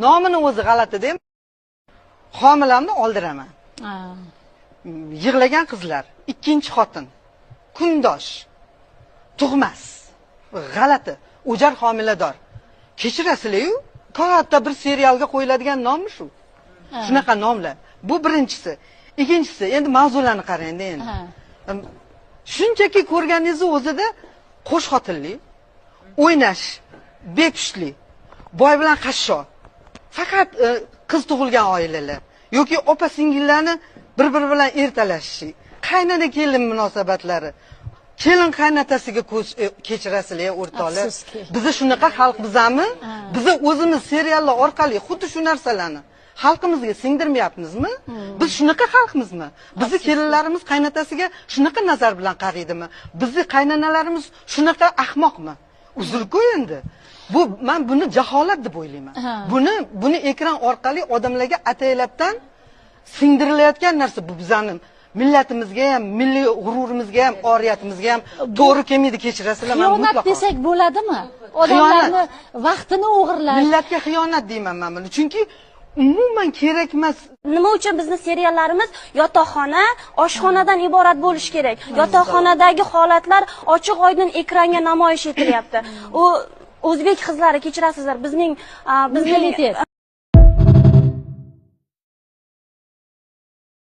Nomini o'zi g'alati-da. Homilamni oldiraman. Yig'lagan qizlar, ikkinchi xotin, kundosh, tug'mas. G'alati, o'jar homilador. Kechirasizlar-ku, katta bir serialga qo'yiladigan nommi shu? Shunaqa nomlar. Bu birinchisi. Ikkinchisi, endi mavzularni qarang endi. Shunchaki ko'rganingizni o'zida qo'sh xotinlik, o'ynash, bepushtlik, boy bilan qashsho. Faqat qiz tug'ilgan oilalar yoki opa-singillarni bir-biri bilan ertalashishi, qaynona kelin munosabatlari. Kelin qaynotasiga kechirasizlar, o'rtoqlar. Bizni shunaqa xalq bizami? Biz o'zimiz seriallar orqali xuddi shu narsalarni xalqimizga singdirmayapmizmi? Biz shunaqa xalqmizmi? Bizni kelinlarimiz qaynotasiga shunaqa nazar bilan qaraydimi? Bizni qaynonalarimiz shunaqa ahmoqmi? Uzr-ku endi. Men buni jaholat deb o'ylayman. Buni ekran orqali odamlarga ataylabdan singdirilayotgan narsa bu bizning millatimizga ham, milliy g'ururimizga ham, oriyatimizga ham to'g'ri kelmaydi, kechirasizlar. Xiyonat desak bo'ladimi? Odamlarni vaqtini o'g'irlash. Millatga xiyonat deyman men buni. Chunki umuman kerak emas. Nima uchun bizning seriallarimiz yotoqxona, oshxonadan iborat bo'lishi kerak? Yotoqxonadagi holatlar ochiq-oydin ekranga namoyish etilyapti. U o'zbek qizlari, kechirasizlar, bizning